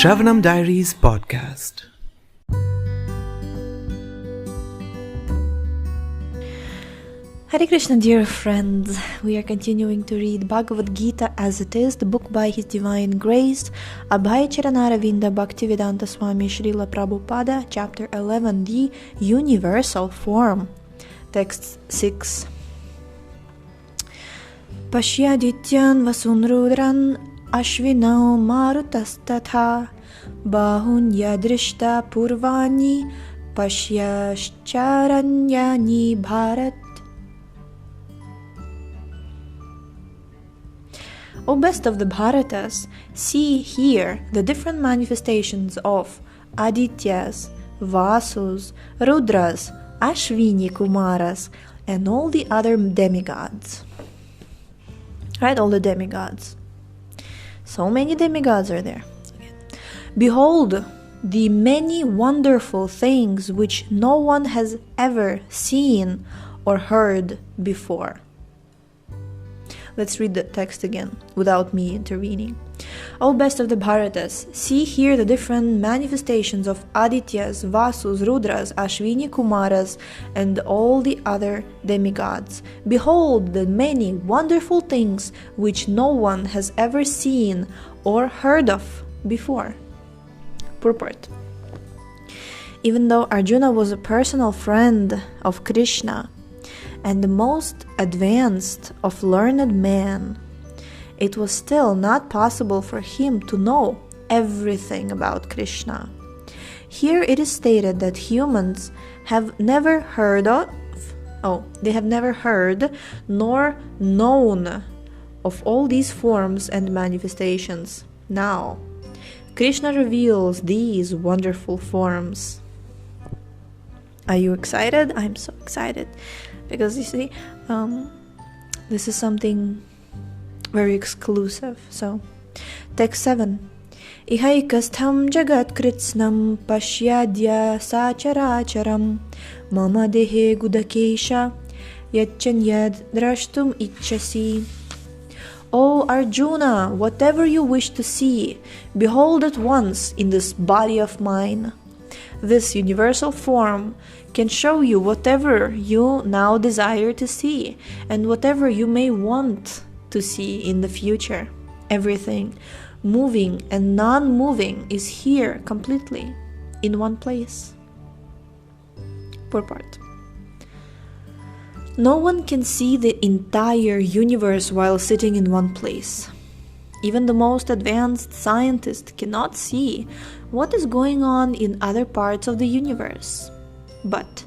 Shravanam Diaries podcast. Hare Krishna, dear friends. We are continuing to read Bhagavad Gita as it is, the book by His Divine Grace, Abhay Charanaravinda Bhaktivedanta Swami Srila Prabhupada, chapter 11, the Universal Form. Text 6. Pashyadityan vasunrudran ashvinau marutastatha bahun yadrishta purvani pashyashcharanyani bharat. O best of the Bharatas, see here the different manifestations of Adityas, Vasus, Rudras, Ashvini Kumaras, and all the other demigods. Right, all the demigods. So many demigods are there. Behold the many wonderful things which no one has ever seen or heard before. Let's read the text again, without me intervening. O best of the Bharatas, see here the different manifestations of Adityas, Vasus, Rudras, Ashvini Kumaras, and all the other demigods. Behold the many wonderful things which no one has ever seen or heard of before. Purport. Even though Arjuna was a personal friend of Krishna, and the most advanced of learned men, it was still not possible for him to know everything about Krishna. Here it is stated that humans have never heard nor known of all these forms and manifestations. Now, Krishna reveals these wonderful forms. Are you excited? I'm so excited. Because you see, this is something very exclusive. So, text 7. Ihaikastham jagat kritsnam pashyadya sacharacharam mama dehe gudakesha yachanyad drashtum ichasi. O Arjuna, whatever you wish to see, behold at once in this body of mine. This universal form can show you whatever you now desire to see and whatever you may want to see in the future. Everything, moving and non-moving, is here completely in one place. Purport. No one can see the entire universe while sitting in one place. Even the most advanced scientist cannot see what is going on in other parts of the universe. But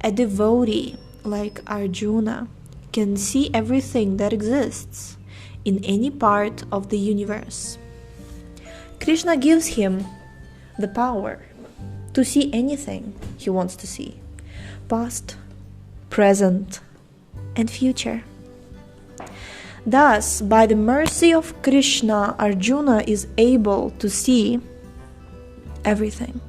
a devotee like Arjuna can see everything that exists in any part of the universe. Krishna gives him the power to see anything he wants to see, past, present, and future. Thus, by the mercy of Krishna, Arjuna is able to see everything.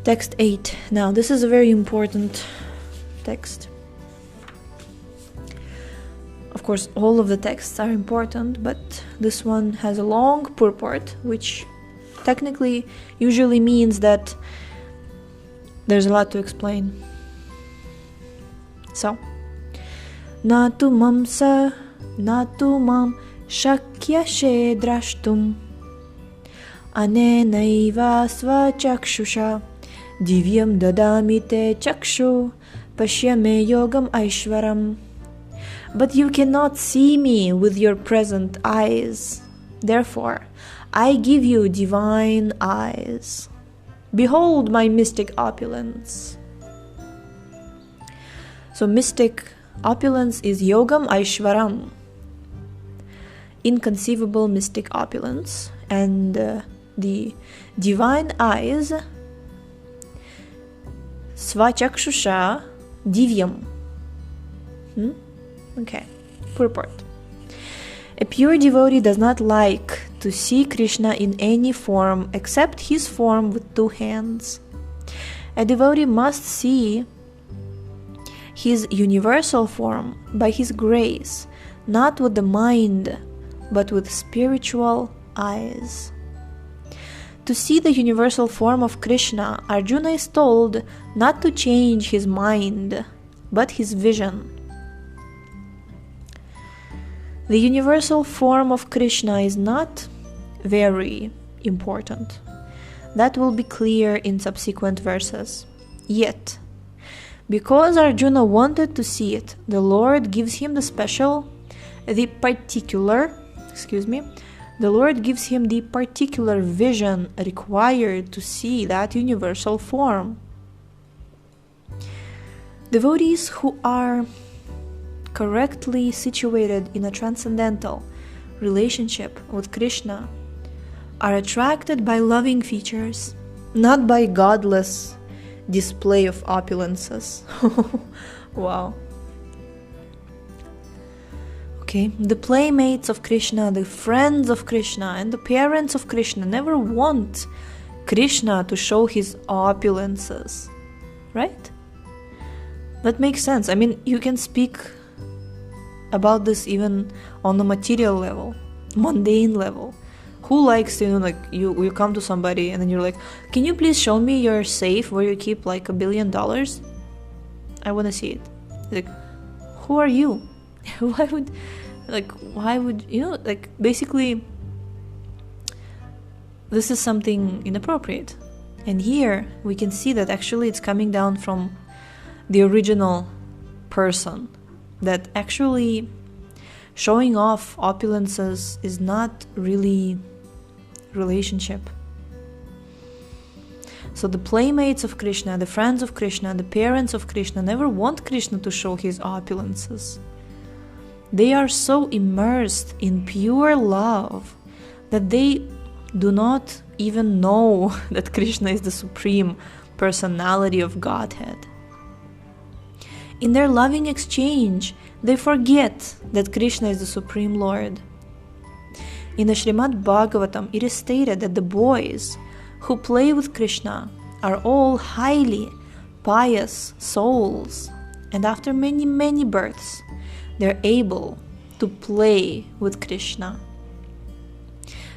Text 8. Now, this is a very important text. Of course, all of the texts are important, but this one has a long purport, which technically usually means that there's a lot to explain. So, Natu mamsa, natu mam shakyashe drashtum anenaiva svachakshusha divyam dadamite chakshu pashyame yogam aishvaram. But you cannot see me with your present eyes. Therefore, I give you divine eyes. Behold my mystic opulence. So mystic opulence is Yogam Aishvaram, inconceivable mystic opulence, and the divine eyes, Svachakshusha Divyam. Okay, purport. A pure devotee does not like to see Krishna in any form except his form with two hands. A devotee must see his universal form by his grace, not with the mind, but with spiritual eyes. To see the universal form of Krishna, Arjuna is told not to change his mind, but his vision. The universal form of Krishna is not very important. That will be clear in subsequent verses. Yet, because Arjuna wanted to see it, the Lord gives him the particular vision required to see that universal form. Devotees who are correctly situated in a transcendental relationship with Krishna are attracted by loving features, not by godless display of opulences. Wow. Okay, the playmates of Krishna, the friends of Krishna, and the parents of Krishna never want Krishna to show his opulences, right? That makes sense. I mean, you can speak about this even on the material level, mundane level. Who likes, like you come to somebody and then you're like, can you please show me your safe where you keep like $1 billion? I want to see it. Like, who are you? Why would basically this is something inappropriate. And here we can see that actually it's coming down from the original person, that actually showing off opulences is not really relationship. So the playmates of Krishna, the friends of Krishna, the parents of Krishna never want Krishna to show his opulences. They are so immersed in pure love that they do not even know that Krishna is the supreme personality of Godhead. In their loving exchange, they forget that Krishna is the Supreme Lord. In the Srimad Bhagavatam, it is stated that the boys who play with Krishna are all highly pious souls, and after many, many births, they're able to play with Krishna.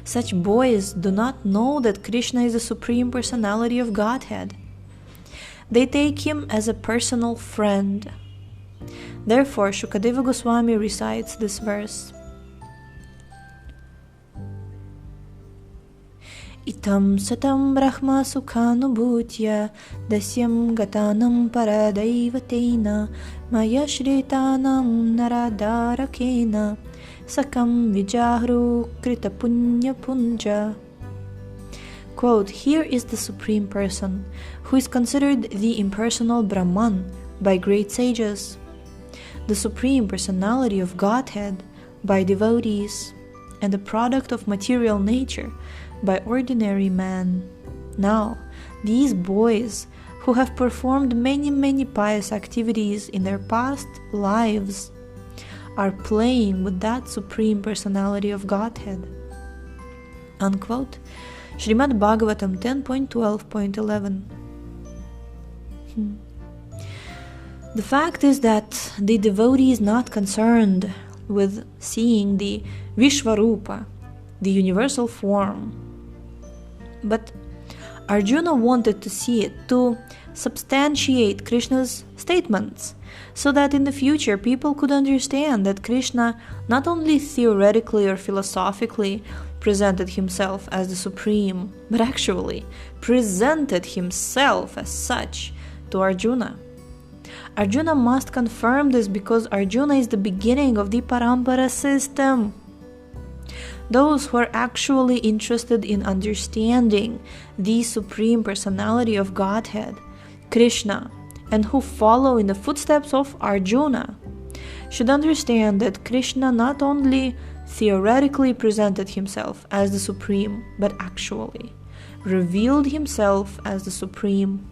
Such boys do not know that Krishna is the Supreme Personality of Godhead. They take him as a personal friend. Therefore, Shukadeva Goswami recites this verse. Itam satam brahma sukhanubhutya dasyam gatanam paradaivatena maya shritanam naradarakena sakam vijahru krita punya punja. Quote, here is the Supreme Person, who is considered the impersonal Brahman by great sages, the Supreme Personality of Godhead by devotees, and the product of material nature by ordinary man. Now, these boys who have performed many, many pious activities in their past lives are playing with that Supreme Personality of Godhead. Unquote. Srimad Bhagavatam 10.12.11. The fact is that the devotee is not concerned with seeing the Vishvarupa, the universal form. But Arjuna wanted to see it to substantiate Krishna's statements, so that in the future people could understand that Krishna not only theoretically or philosophically presented himself as the Supreme, but actually presented himself as such to Arjuna. Arjuna must confirm this because Arjuna is the beginning of the Parampara system. Those who are actually interested in understanding the Supreme Personality of Godhead, Krishna, and who follow in the footsteps of Arjuna, should understand that Krishna not only theoretically presented himself as the Supreme, but actually revealed himself as the Supreme.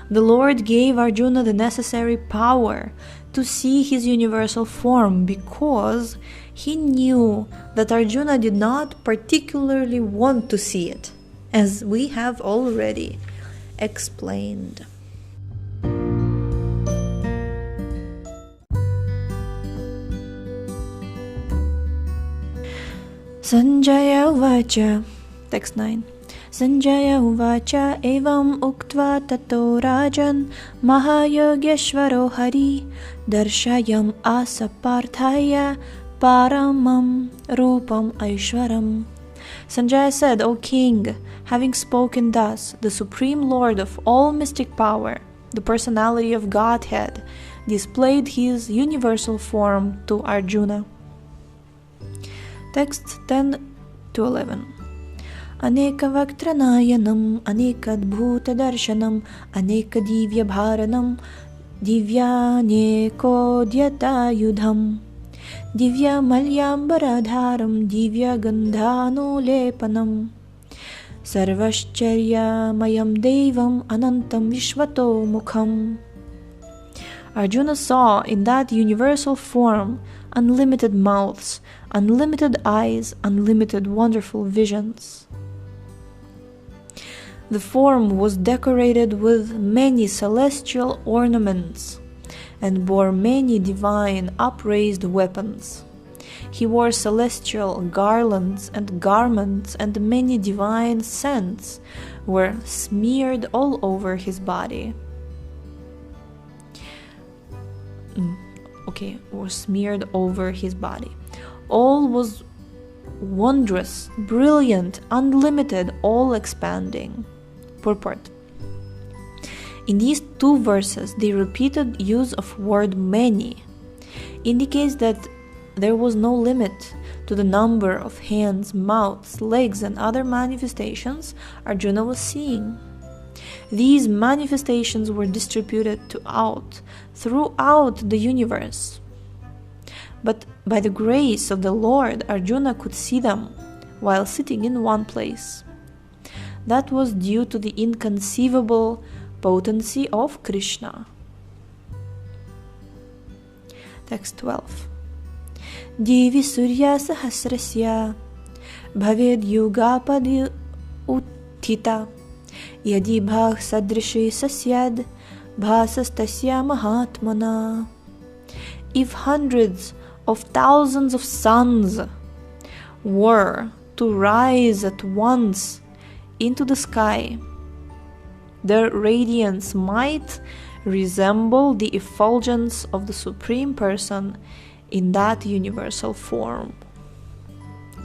The Lord gave Arjuna the necessary power to see his universal form because he knew that Arjuna did not particularly want to see it, as we have already explained. Sanjaya Vacha Text 9. Sanjaya uvacha evam uktva tato rajan mahayogeshvaro hari darshayam asaparthaya paramam rupam aishwaram. Sanjaya said, O king, having spoken thus, the supreme lord of all mystic power, the personality of Godhead, displayed his universal form to Arjuna. Text 10 to 11. Aneka vaktranayanam, anekadbhuta darshanam, aneka divya bharanam, divyanekodyata yudham, divya malyambaradharam, divya gandhanulepanam, sarvascharya mayam devam anantam vishvato mukham. Arjuna saw in that universal form unlimited mouths, unlimited eyes, unlimited wonderful visions. The form was decorated with many celestial ornaments and bore many divine upraised weapons. He wore celestial garlands and garments, and many divine scents were smeared all over his body. Were smeared over his body. All was wondrous, brilliant, unlimited, all expanding. Purport. In these two verses, the repeated use of word many indicates that there was no limit to the number of hands, mouths, legs, and other manifestations Arjuna was seeing. These manifestations were distributed throughout the universe. But by the grace of the Lord, Arjuna could see them while sitting in one place. That was due to the inconceivable potency of Krishna. Text 12. Divi surya sahasrasya bhaved yugapadi uttita yadi bhag sadrishi sasyad bhasastasya mahatmana. If hundreds of thousands of suns were to rise at once into the sky, their radiance might resemble the effulgence of the Supreme Person in that universal form.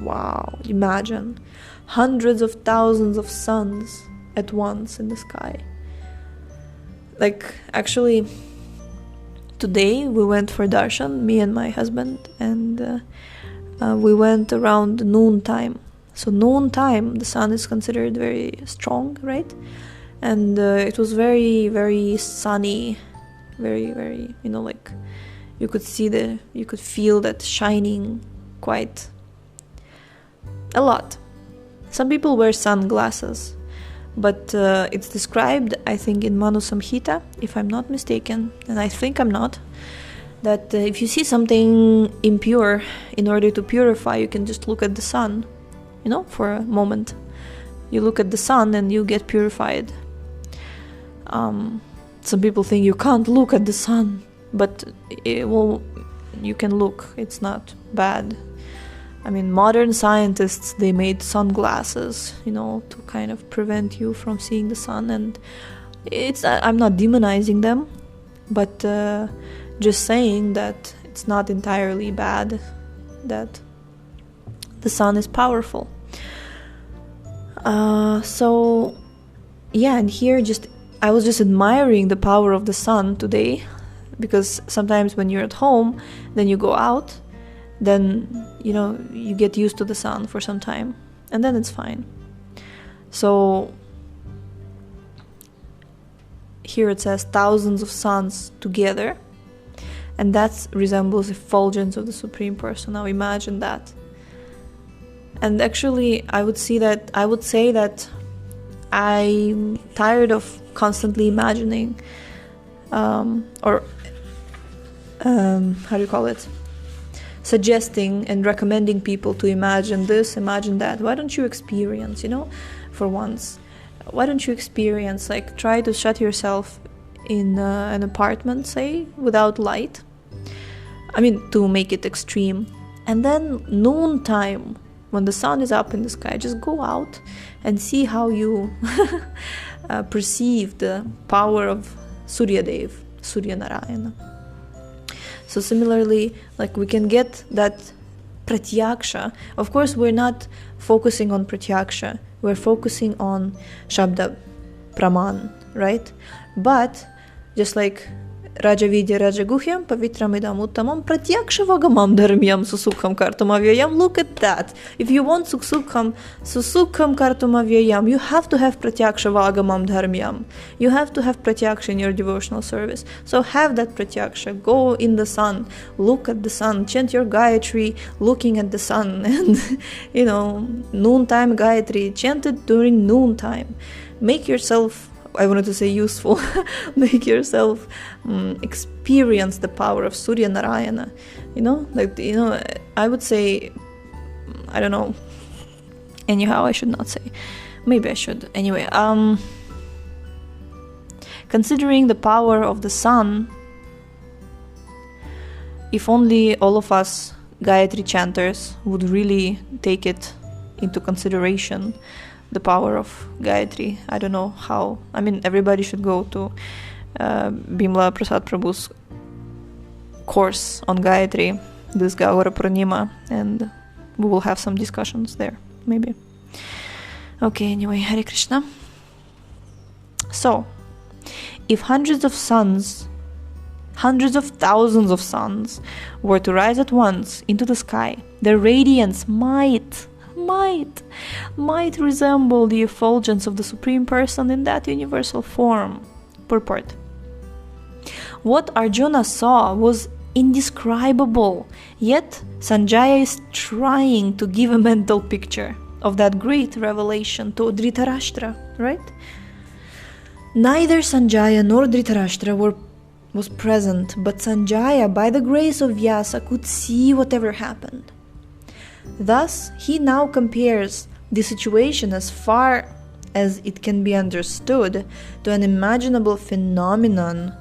Wow, imagine hundreds of thousands of suns at once in the sky. Actually, today we went for darshan, me and my husband, and we went around noon time. So noon time, the sun is considered very strong, right? And it was very, very sunny, very, very, you could feel that shining quite a lot. Some people wear sunglasses, but it's described, I think, in Manu Samhita, if I'm not mistaken, and I think I'm not, that if you see something impure, in order to purify, you can just look at the sun, for a moment. You look at the sun and you get purified. Some people think you can't look at the sun, but you can look. It's not bad. I mean, modern scientists, they made sunglasses, to kind of prevent you from seeing the sun. And I'm not demonizing them, but just saying that it's not entirely bad, that the sun is powerful. And here I was just admiring the power of the sun today, because sometimes when you're at home, then you go out, then you get used to the sun for some time, and then it's fine. So here it says thousands of suns together, and that resembles the effulgence of the Supreme Person. Now imagine that. And actually, I would say that I'm tired of constantly imagining, suggesting and recommending people to imagine this, imagine that. Why don't you experience, for once? Why don't you experience, try to shut yourself in an apartment, say, without light? I mean, to make it extreme. And then noontime, when the sun is up in the sky, just go out and see how you perceive the power of Surya Dev, Surya Narayana. So similarly, like we can get that pratyaksha. Of course, we're not focusing on pratyaksha. We're focusing on Shabda Praman, right? But just like Raja Vidya Raja Guhyam Pavitram Idam Uttamam Pratyaksha Vagamam Dharmyam Susukham Kartum Avyayam. Look at that. If you want Susukham Kartum Avyayam, you have to have Pratyaksha Vagamam Dharmyam. You have to have Pratyaksha in your devotional service. So have that Pratyaksha. Go in the sun. Look at the sun. Chant your Gayatri looking at the sun. And, noontime Gayatri. Chant it during noontime. Make yourself, I wanted to say useful, make yourself experience the power of Surya Narayana. I would say, I don't know. Anyhow, I should not say. Maybe I should. Anyway, considering the power of the sun, if only all of us Gayatri chanters would really take it into consideration, the power of Gayatri. I don't know how. I mean, everybody should go to Bimla Prasad Prabhu's course on Gayatri, this Gaura Purnima, and we will have some discussions there, maybe. Okay, anyway, Hare Krishna. So, if hundreds of thousands of suns were to rise at once into the sky, their radiance might resemble the effulgence of the Supreme Person in that universal form. Purport. What Arjuna saw was indescribable, yet Sanjaya is trying to give a mental picture of that great revelation to Dhritarashtra, right? Neither Sanjaya nor Dhritarashtra was present, but Sanjaya, by the grace of Vyasa, could see whatever happened. Thus, he now compares the situation as far as it can be understood to an imaginable phenomenon,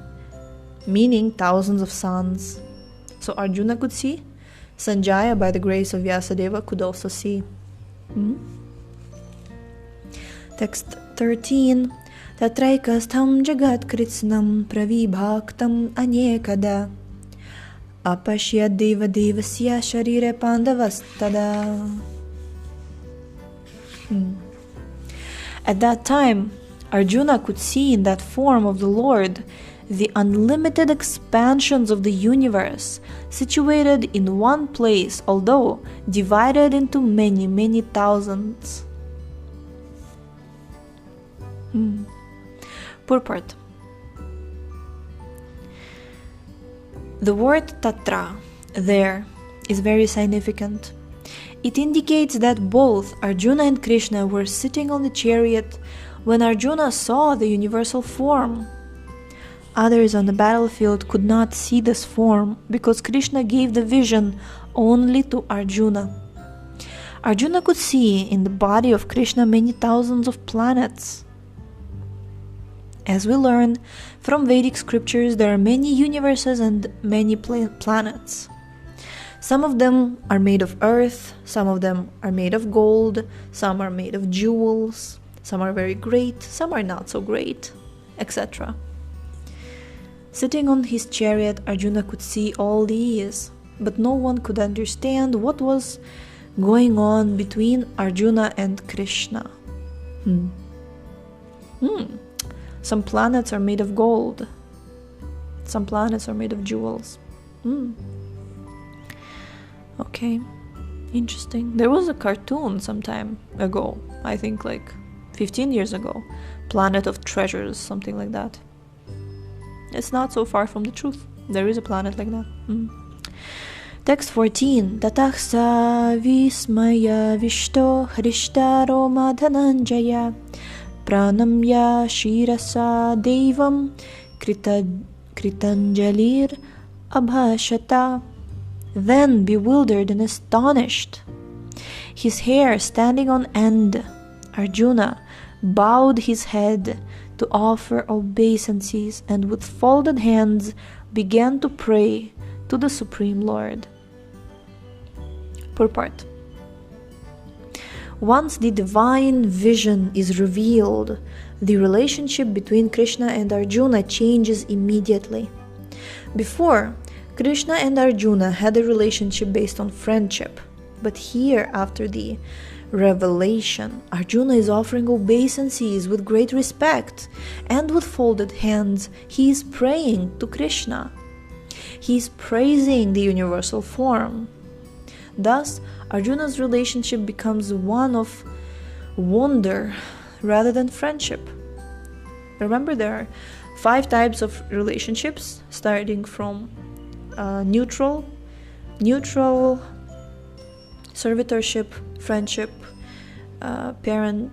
meaning thousands of suns. So Arjuna could see, Sanjaya, by the grace of Vyasadeva, could also see. Text 13. Tatraikastham jagat kritsnam pravibhaktam anyekada apashyad deva devasya sharire pandavastada. At that time, Arjuna could see in that form of the Lord the unlimited expansions of the universe, situated in one place, although divided into many, many thousands. Purport. The word tatra, there, is very significant. It indicates that both Arjuna and Krishna were sitting on the chariot when Arjuna saw the universal form. Others on the battlefield could not see this form because Krishna gave the vision only to Arjuna. Arjuna could see in the body of Krishna many thousands of planets. As we learn from Vedic scriptures, there are many universes and many planets. Some of them are made of earth, some of them are made of gold, some are made of jewels, some are very great, some are not so great, etc. Sitting on his chariot, Arjuna could see all these, but no one could understand what was going on between Arjuna and Krishna. Some planets are made of gold. Some planets are made of jewels. Okay, interesting. There was a cartoon some time ago, I think like 15 years ago, Planet of Treasures, something like that. It's not so far from the truth. There is a planet like that. Text 14. Tatah sa vismaya vishto hrishtaro madhananjaya pranamya shirasa devam kritanjalir abhashata. Then, bewildered and astonished, his hair standing on end, Arjuna bowed his head to offer obeisances and with folded hands began to pray to the Supreme Lord. Purport. Once the divine vision is revealed, the relationship between Krishna and Arjuna changes immediately. Before, Krishna and Arjuna had a relationship based on friendship, but here, after the revelation, Arjuna is offering obeisances with great respect, and with folded hands he is praying to Krishna. He is praising the universal form. Thus, Arjuna's relationship becomes one of wonder rather than friendship. Remember, there are 5 types of relationships, starting from neutral, servitorship, friendship, parents,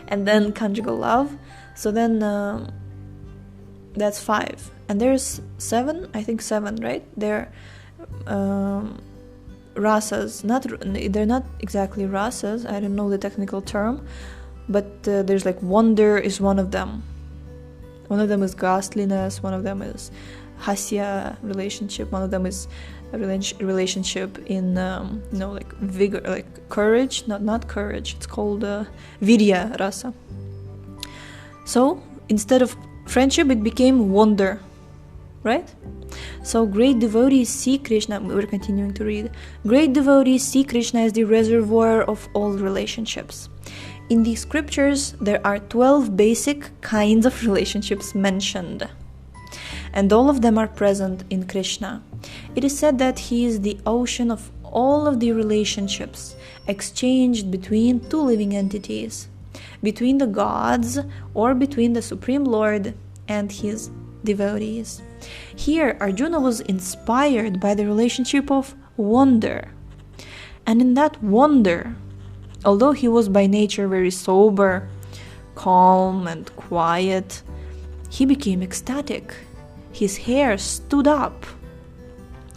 and then conjugal love. So then that's 5, and there's 7, I think 7, right? They're rasas, they're not exactly rasas, I don't know the technical term, but there's like wonder is one of them. One of them is ghastliness, one of them is hasya relationship, one of them is a relationship in like vigor, like courage, not courage, it's called virya rasa. So instead of friendship, it became wonder, right? So great devotees see Krishna, we're continuing to read, great devotees see Krishna as the reservoir of all relationships. In the scriptures, there are 12 basic kinds of relationships mentioned, and all of them are present in Krishna. It is said that he is the ocean of all of the relationships exchanged between 2 living entities, between the gods or between the Supreme Lord and his devotees. Here, Arjuna was inspired by the relationship of wonder, and in that wonder, although he was by nature very sober, calm and quiet, he became ecstatic. His hair stood up,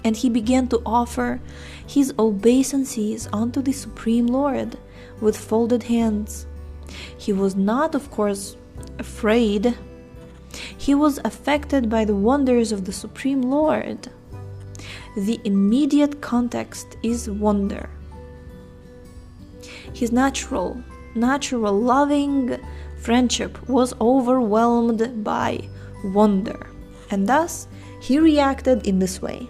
and he began to offer his obeisances unto the Supreme Lord with folded hands. He was not, of course, afraid. He was affected by the wonders of the Supreme Lord. The immediate context is wonder. His natural, loving friendship was overwhelmed by wonder, and thus he reacted in this way.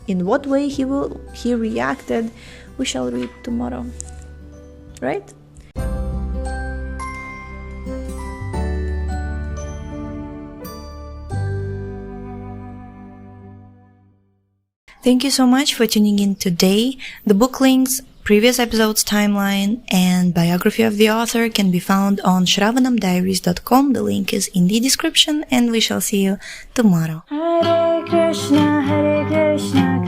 In what way he reacted, we shall read tomorrow, right? Thank you so much for tuning in today. The book links, previous episodes timeline, and biography of the author can be found on shravanamdiaries.com. The link is in the description, and we shall see you tomorrow. Hare Krishna, Krishna